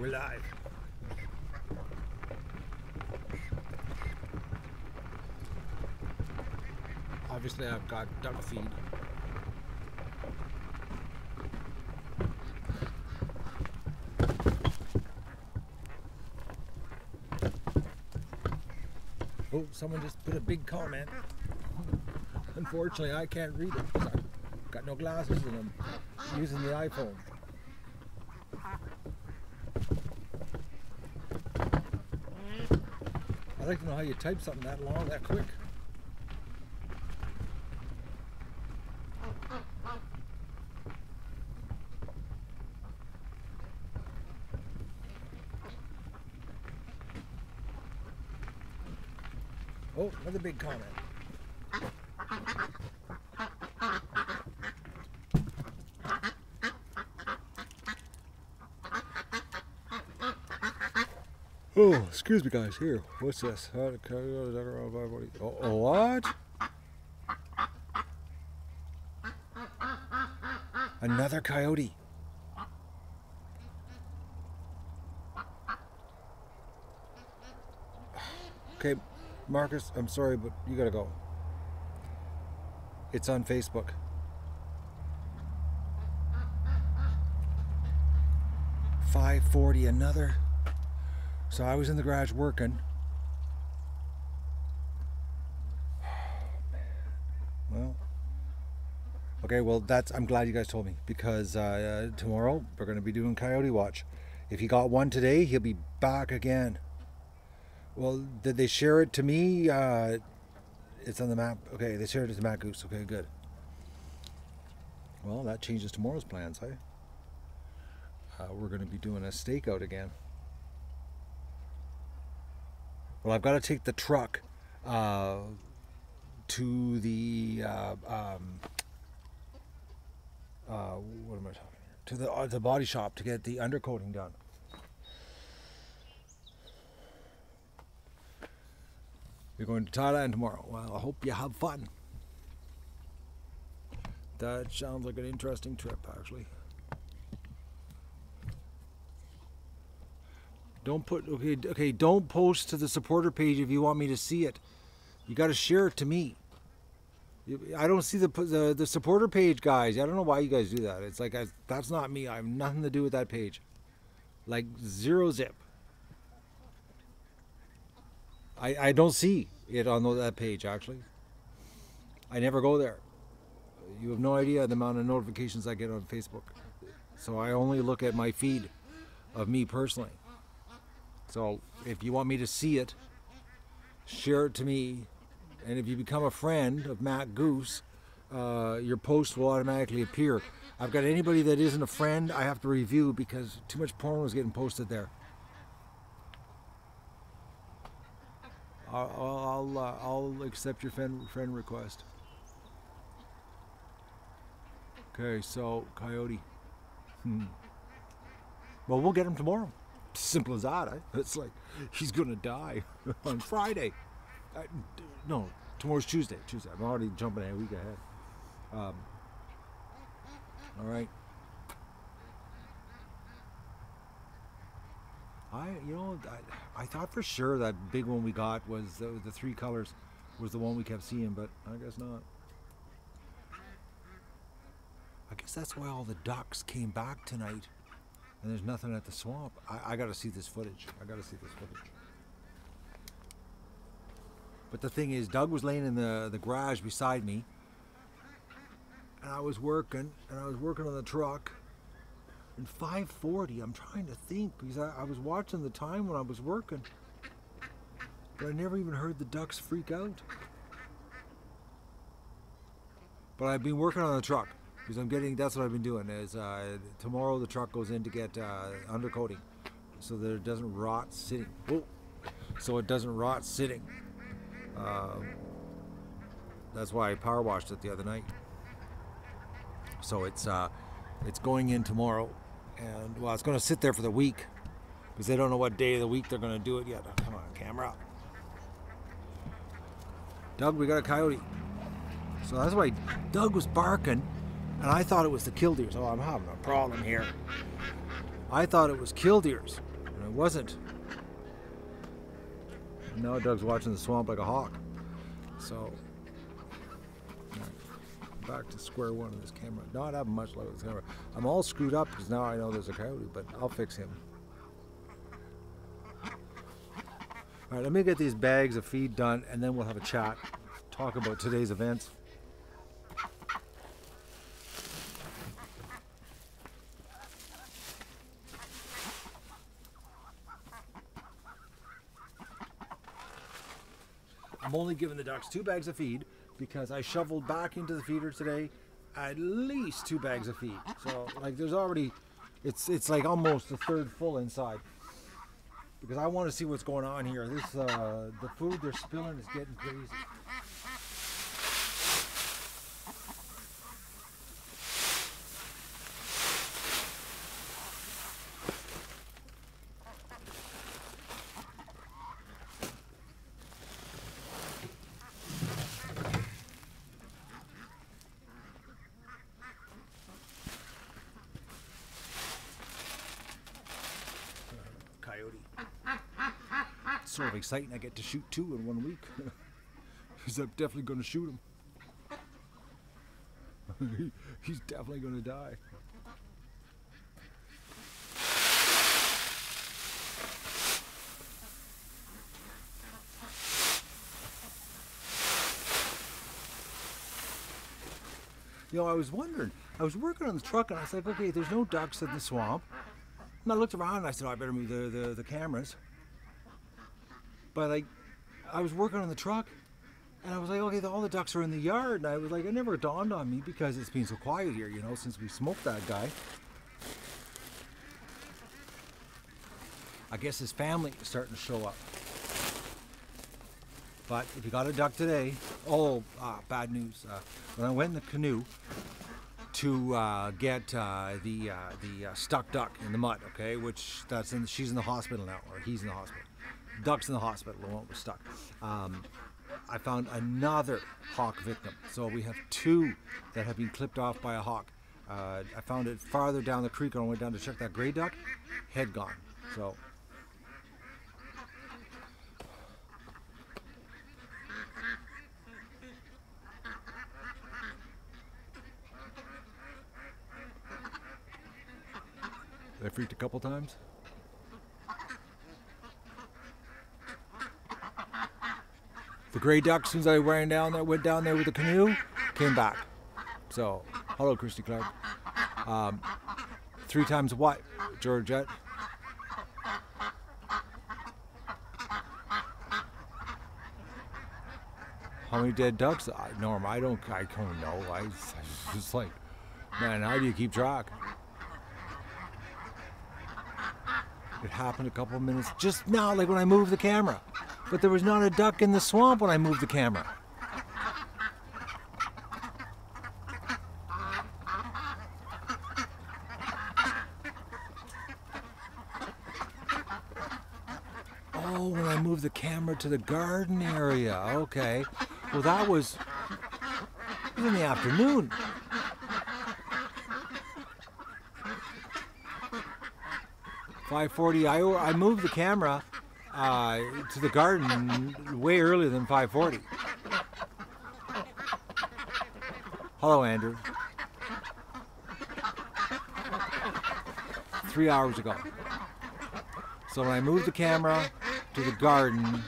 We're live. Obviously, I've got duck feed. Oh, someone just put a big comment. Unfortunately, I can't read it because I've got no glasses and I'm using the iPhone. I'd like to know how you type something that long, that quick. Oh, another big comment. Oh, excuse me, guys. Here, what's this? Oh, what? Another coyote. Okay, Marcus, I'm sorry, but you gotta go. It's on Facebook. $5.40 another. So I was in the garage working. Well, okay, well I'm glad you guys told me because tomorrow we're going to be doing Coyote Watch. If he got one today, he'll be back again. Well, did they share it to me? It's on the map. Okay, they shared it to Matt Goose. Okay, good. Well, that changes tomorrow's plans, hey? We're going to be doing a stakeout again. Well, I've got to take the truck to the what am I talking here? To the body shop to get the undercoating done. You're going to Thailand tomorrow. Well, I hope you have fun. That sounds like an interesting trip, actually. Don't put okay. Don't post to the supporter page if you want me to see it. You got to share it to me. I don't see the supporter page, guys. I don't know why you guys do that. It's like that's not me. I have nothing to do with that page. Like zero zip. I don't see it on that page actually. I never go there. You have no idea the amount of notifications I get on Facebook. So I only look at my feed of me personally. So if you want me to see it, share it to me. And if you become a friend of Matt Goose, your post will automatically appear. I've got anybody that isn't a friend I have to review because too much porn was getting posted there. I'll accept your friend request. Okay, so Coyote. Well, we'll get him tomorrow. Simple as that. It's like he's gonna die on Friday. No, tomorrow's Tuesday. I'm already jumping a week ahead. All right. I thought for sure that big one we got was the 3 colors was the one we kept seeing, but I guess not. I guess that's why all the ducks came back tonight, and there's nothing at the swamp. I got to see this footage. But the thing is, Doug was laying in the garage beside me, and I was working on the truck. And 5:40, I'm trying to think, because I was watching the time when I was working, but I never even heard the ducks freak out. But I've been working on the truck, because that's what I've been doing, is tomorrow the truck goes in to get undercoating, so that it doesn't rot sitting. That's why I power washed it the other night. So it's going in tomorrow. And well, it's going to sit there for the week because they don't know what day of the week they're going to do it yet. Oh, come on, camera. Doug, we got a coyote. So that's why Doug was barking, and I thought it was the killdeers. Oh, I'm having a problem here. I thought it was killdeers. it wasn't. Now Doug's watching the swamp like a hawk. So, back to square one of this camera. Not having much luck with this camera. I'm all screwed up because now I know there's a coyote, but I'll fix him. Alright, let me get these bags of feed done and then we'll have a chat. Talk about today's events. I'm only giving the ducks 2 bags of feed because I shoveled back into the feeder today at least 2 bags of feed. So like there's already, it's like almost a third full inside. Because I want to see what's going on here. This the food they're spilling is getting crazy. Coyote. It's sort of exciting. I get to shoot 2 in 1 week. Because I'm definitely going to shoot him. He's definitely going to die. You know, I was wondering, I was working on the truck and I was like, okay, there's no ducks in the swamp. And I looked around and I said, oh, I better move the cameras. But like, I was working on the truck and I was like, okay, all the ducks are in the yard. And I was like, it never dawned on me because it's been so quiet here, you know, since we smoked that guy. I guess his family is starting to show up. But if you got a duck today, bad news. When I went in the canoe to get the stuck duck in the mud, okay, which she's in the hospital now, or he's in the hospital. Duck's in the hospital, the one was stuck. I found another hawk victim. So we have 2 that have been clipped off by a hawk. I found it farther down the creek when I went down to check that gray duck. Head gone. So. I freaked a couple times. The gray duck, as soon as I went down there with the canoe, came back. So, hello, Christy Clark. 3 times what, Georgette? How many dead ducks? Norm, I don't know. I just like, man, how do you keep track? It happened a couple of minutes just now, like when I moved the camera. But there was not a duck in the swamp when I moved the camera. Oh, when I moved the camera to the garden area. Okay. Well, it was in the afternoon. .5:40. I moved the camera to the garden way earlier than 5:40. Hello, Andrew. 3 hours ago. So when I moved the camera to the garden,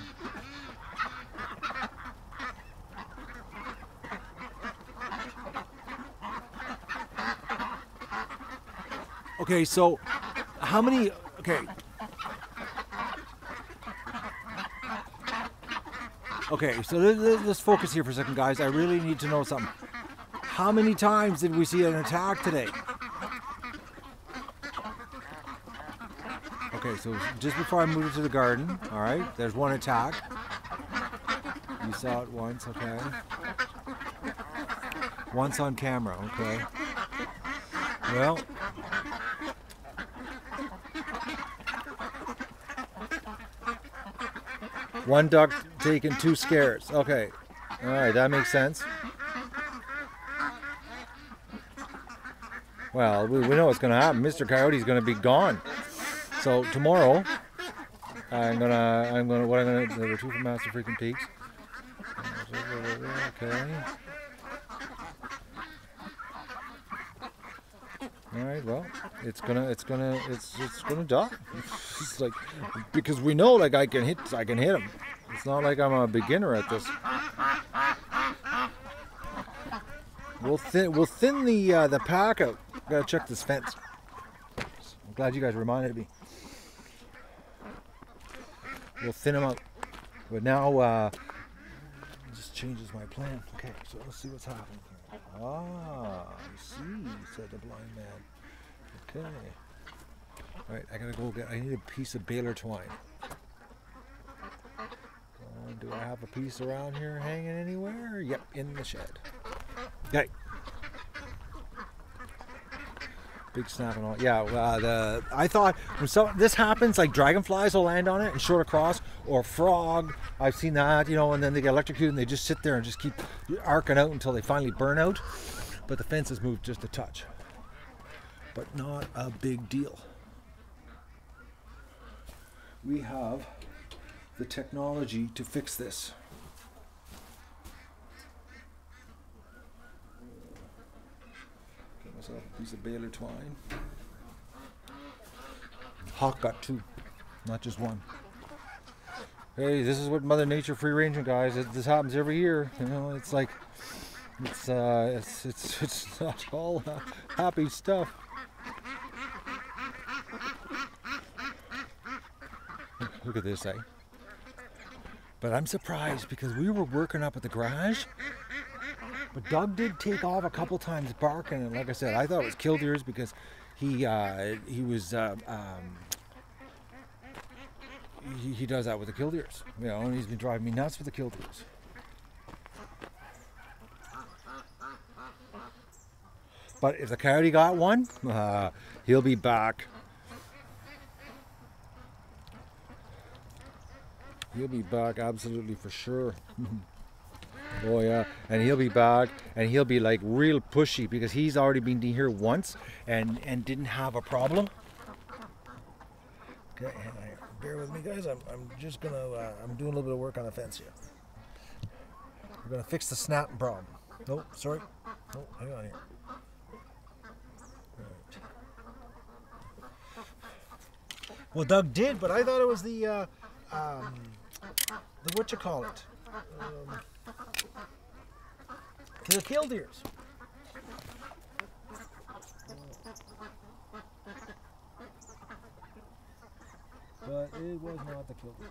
okay, so how many, okay. Okay, so let's focus here for a second, guys. I really need to know something. How many times did we see an attack today? Okay, so just before I moved it to the garden, all right, there's one attack. You saw it once, okay. Once on camera, okay. Well, one duck taking 2 scares. Okay. All right, that makes sense. Well, we know what's going to happen. Mr. Coyote's going to be gone. So tomorrow, what I'm gonna retrieve from Master Freaking Peaks. Okay. All right. Well, it's gonna die. It's like, because we know, like, I can hit him. It's not like I'm a beginner at this. We'll thin the pack out. Gotta check this fence. I'm glad you guys reminded me. We'll thin them out. But now it just changes my plan. Okay, so let's see what's happening here. Ah, I see, said the blind man. Okay. Alright, I gotta go I need a piece of baler twine. Do I have a piece around here hanging anywhere? Yep, in the shed. Okay. Big snap and all. Yeah, I thought when this happens, like dragonflies will land on it and short across, or frog. I've seen that, you know, and then they get electrocuted and they just sit there and just keep arcing out until they finally burn out. But the fence has moved just a touch. But not a big deal. We have the technology to fix this. Get myself a piece of baler twine. Hawk got 2, not just 1. Hey, this is what Mother Nature free ranging, guys. This happens every year. You know, it's like it's not all happy stuff. Look at this, eh? But I'm surprised because we were working up at the garage, but Doug did take off a couple times barking, and like I said, I thought it was killdeers because he does that with the killdeers, you know, and he's been driving me nuts with the killdeers. But if the coyote got one, he'll be back. He'll be back absolutely for sure. Oh yeah, and he'll be back, and he'll be like real pushy because he's already been here once and didn't have a problem. Okay, bear with me, guys. I'm just gonna I'm doing a little bit of work on the fence here. We're gonna fix the snap problem. Nope, sorry. Oh, hang on here. Right. Well, Doug did, but I thought it was the what you call it? The killdeers. But it was not the killdeers.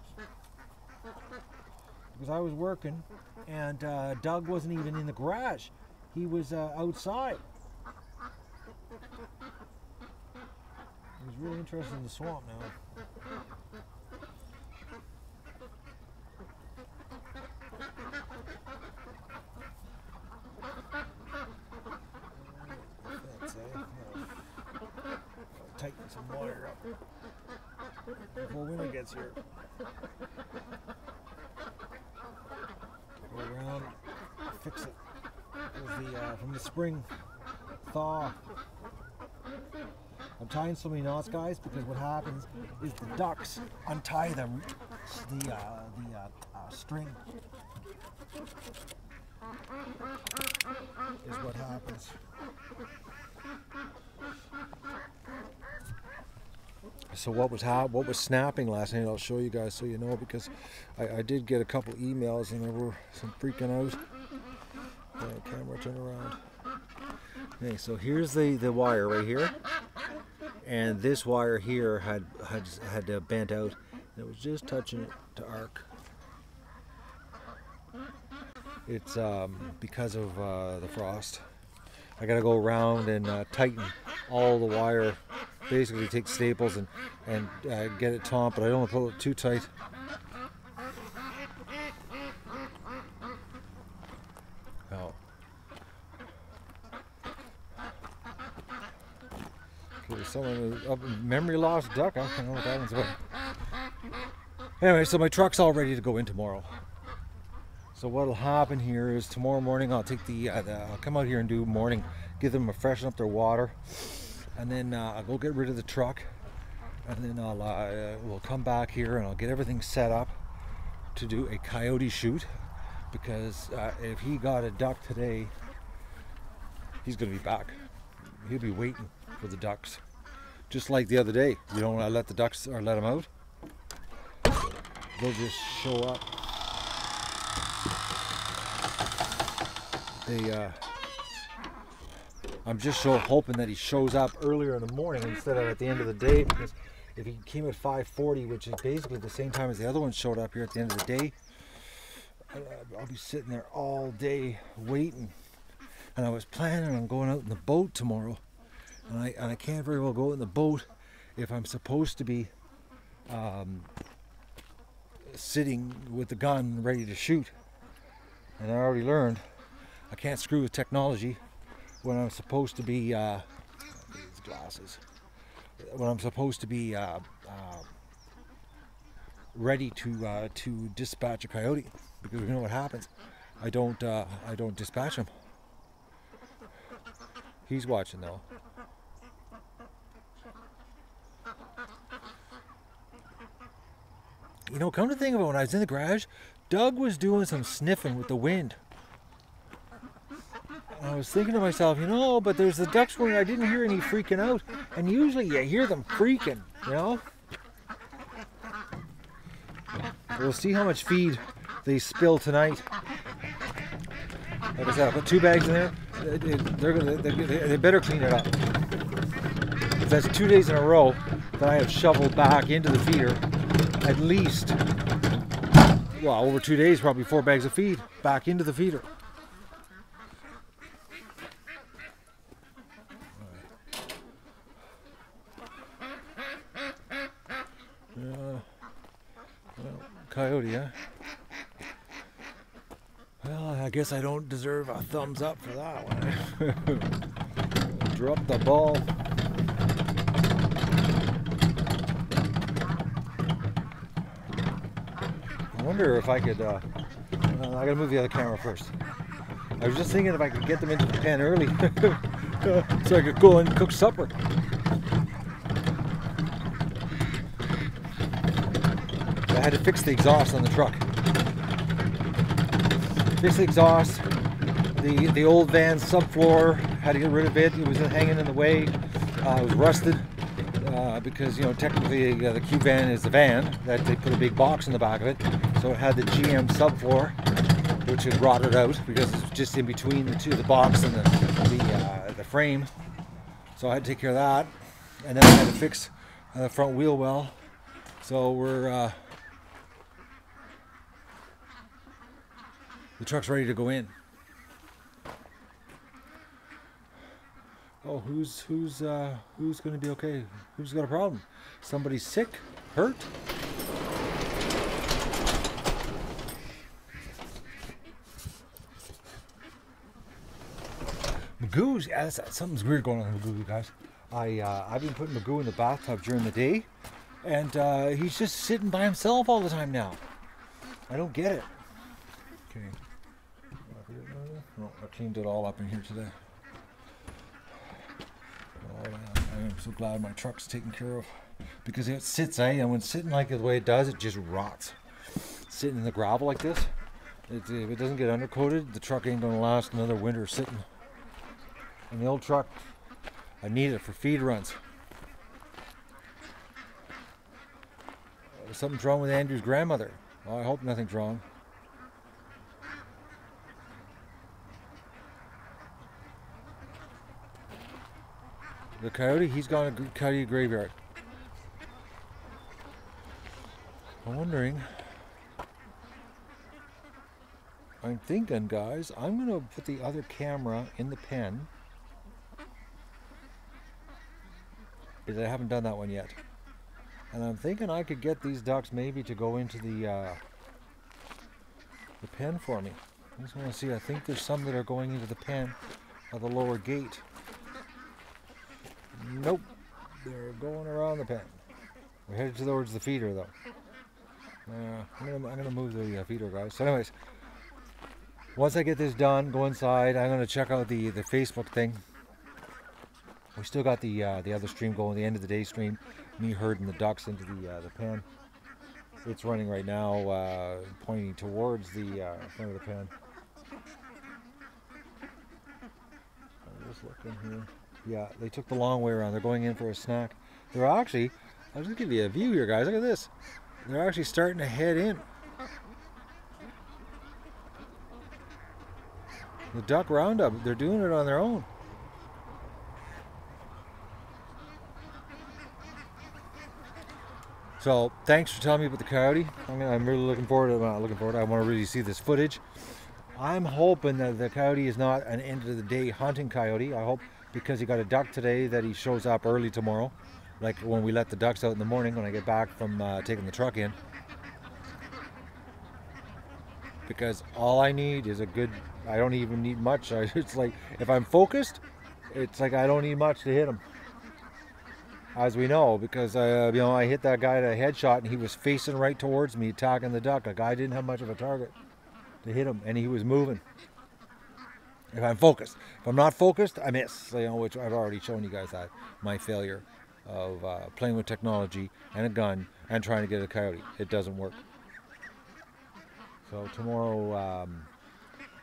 Because I was working and Doug wasn't even in the garage. He was outside. He was really interested in the swamp now. Tighten some water up before winter gets here. Go around, fix it from the spring thaw. I'm tying so many knots, guys, because what happens is the ducks untie the string. Is what happens. So what was snapping last night? I'll show you guys so you know, because I did get a couple emails and there were some freaking out. Camera, turn around. Okay, so here's the wire right here, and this wire here had bent out. And it was just touching it to arc. It's because of the frost. I gotta go around and tighten all the wire. Basically take staples and get it taut, but I don't want to pull it too tight. Oh. Okay, someone memory lost duck. I don't know what that one's about. Anyway, so my truck's all ready to go in tomorrow. So what'll happen here is tomorrow morning I'll take I'll come out here and do morning, give them a freshen up their water. And then I'll go get rid of the truck, and then we'll come back here and I'll get everything set up to do a coyote shoot, because if he got a duck today, he's going to be back. He'll be waiting for the ducks, just like the other day. You don't want to let the ducks or let them out. They'll just show up. I'm just hoping that he shows up earlier in the morning instead of at the end of the day, because if he came at 5:40, which is basically the same time as the other one showed up here at the end of the day, I'll be sitting there all day waiting. And I was planning on going out in the boat tomorrow, and I can't very well go out in the boat if I'm supposed to be sitting with the gun ready to shoot. And I already learned I can't screw with technology when I'm supposed to be these glasses. When I'm supposed to be ready to dispatch a coyote, because you know what happens. I don't dispatch him. He's watching though. You know, come to think of it, when I was in the garage, Doug was doing some sniffing with the wind. I was thinking to myself, you know, but there's the ducks going, I didn't hear any freaking out. And usually you hear them freaking, you know. We'll see how much feed they spill tonight. Like I said, I put 2 bags in there. They better clean it up. If that's 2 days in a row that I have shoveled back into the feeder, at least, well, over 2 days, probably 4 bags of feed back into the feeder. Coyote, huh? Well, I guess I don't deserve a thumbs up for that one. Drop the ball. I wonder if I could, I gotta move the other camera first. I was just thinking if I could get them into the pen early so I could go and cook supper. I had to fix the exhaust on the truck. Fix the exhaust. The old van subfloor, had to get rid of it. It was hanging in the way. It was rusted because, you know, technically the Q van is the van that they put a big box in the back of it. So it had the GM subfloor, which had rotted out because it's just in between the box and the frame. So I had to take care of that, and then I had to fix the front wheel well. So we're the truck's ready to go in. Oh, who's going to be okay? Who's got a problem? Somebody sick? Hurt? Magoo's, yeah, something's weird going on with Magoo, guys. I've been putting Magoo in the bathtub during the day, and he's just sitting by himself all the time now. I don't get it. Okay. No, I cleaned it all up in here today. I'm so glad my truck's taken care of, because it sits, and when it's sitting like the way it does, it just rots. Sitting in the gravel like this, if it doesn't get undercoated, the truck ain't gonna last another winter sitting. And the old truck, I need it for feed runs. Something's wrong with Andrew's grandmother. Well, I hope nothing's wrong. The coyote, he's gone to coyote graveyard. I'm wondering, I'm thinking, guys, I'm going to put the other camera in the pen, because I haven't done that one yet. And I'm thinking I could get these ducks maybe to go into the pen for me. I just want to see, I think there's some that are going into the pen of the lower gate. Nope, they're going around the pen. We're headed towards the feeder though. I'm gonna move the feeder, guys. So anyways, once I get this done, go inside. I'm gonna check out the Facebook thing. We still got the other stream going, the end of the day stream. Me herding the ducks into the pen. It's running right now, pointing towards the front of the pen. I'm just looking here. Yeah, they took the long way around. They're going in for a snack. They're actually, I'll just give you a view here, guys. Look at this. They're actually starting to head in. The duck roundup, they're doing it on their own. So thanks for telling me about the coyote. I'm really looking forward to it. Not looking forward to it. I want to really see this footage. I'm hoping that the coyote is not an end of the day hunting coyote. I hope because he got a duck today that he shows up early tomorrow. Like when we let the ducks out in the morning when I get back from taking the truck in. Because all I need is a good, I don't even need much. It's like if I'm focused, it's like I don't need much to hit him. As we know, because I hit that guy at a headshot and he was facing right towards me, attacking the duck. Like I didn't have much of a target to hit him, and he was moving. If I'm focused, if I'm not focused, I miss. Which I've already shown you guys that my failure of playing with technology and a gun and trying to get a coyote. It doesn't work. So tomorrow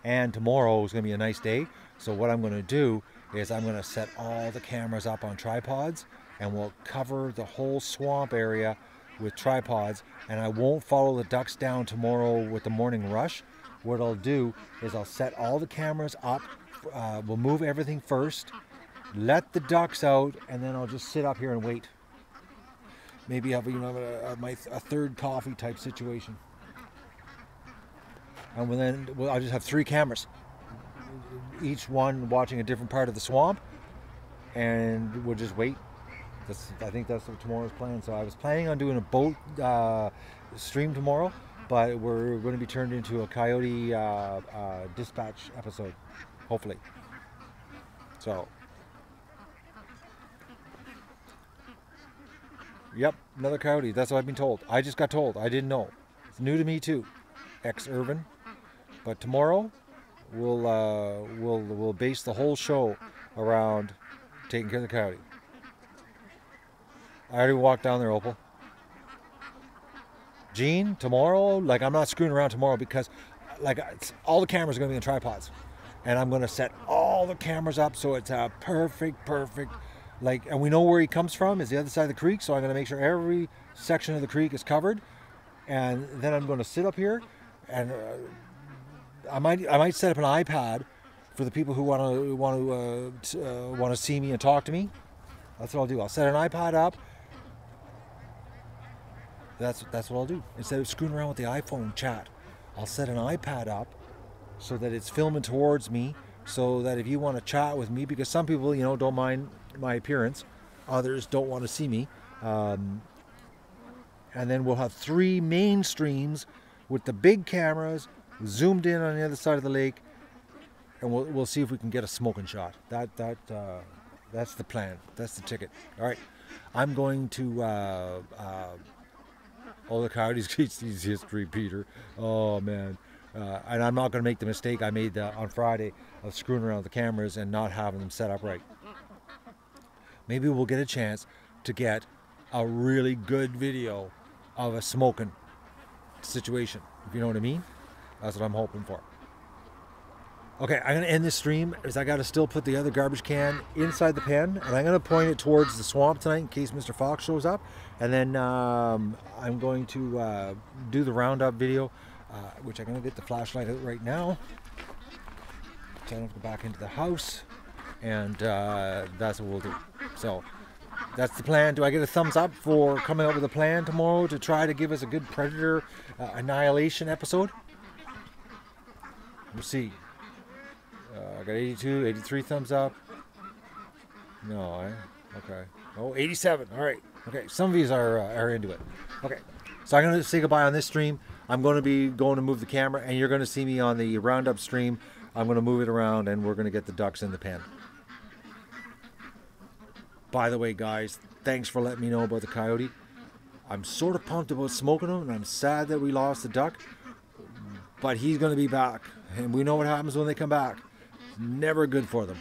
is going to be a nice day. So what I'm going to do is I'm going to set all the cameras up on tripods. And we'll cover the whole swamp area with tripods, and I won't follow the ducks down tomorrow with the morning rush. What I'll do is I'll set all the cameras up, we'll move everything first, let the ducks out, and then I'll just sit up here and wait. Maybe have a third coffee type situation. And then I'll just have 3 cameras, each one watching a different part of the swamp, and we'll just wait. I think that's what tomorrow's plan. So I was planning on doing a boat stream tomorrow, but we're going to be turned into a coyote dispatch episode, hopefully. So, yep, another coyote. That's what I've been told. I just got told. I didn't know. It's new to me too, ex-Irvin. But tomorrow we'll base the whole show around taking care of the coyote. I already walked down there, Opal. Gene, tomorrow, like I'm not screwing around tomorrow because like all the cameras are going to be in tripods. And I'm going to set all the cameras up so it's a perfect, like, and we know where he comes from is the other side of the creek. So I'm going to make sure every section of the creek is covered. And then I'm going to sit up here and I might set up an iPad for the people who want to see me and talk to me. That's what I'll do. I'll set an iPad up. That's what I'll do. Instead of screwing around with the iPhone chat, I'll set an iPad up so that it's filming towards me, so that if you want to chat with me, because some people, don't mind my appearance, others don't want to see me, and then we'll have 3 main streams with the big cameras zoomed in on the other side of the lake, and we'll see if we can get a smoking shot. That's the plan. That's the ticket. All right, I'm going to. The coyotes keeps these history, Peter. Oh man, and I'm not going to make the mistake I made on Friday of screwing around with the cameras and not having them set up right. Maybe we'll get a chance to get a really good video of a smoking situation. If you know what I mean, that's what I'm hoping for. Okay, I'm going to end this stream because I got to still put the other garbage can inside the pen, and I'm going to point it towards the swamp tonight in case Mr. Fox shows up. And then I'm going to do the roundup video, which I'm going to get the flashlight out right now. So I don't have to go back into the house, and that's what we'll do. So that's the plan. Do I get a thumbs up for coming up with a plan tomorrow to try to give us a good predator annihilation episode? We'll see. I got 82, 83 thumbs up. No, okay. Oh, 87. All right. Okay, some of these are into it. Okay, so I'm going to say goodbye on this stream. I'm going to be going to move the camera, and you're going to see me on the roundup stream. I'm going to move it around, and we're going to get the ducks in the pen. By the way, guys, thanks for letting me know about the coyote. I'm sort of pumped about smoking him, and I'm sad that we lost the duck. But he's going to be back, and we know what happens when they come back. Never good for them.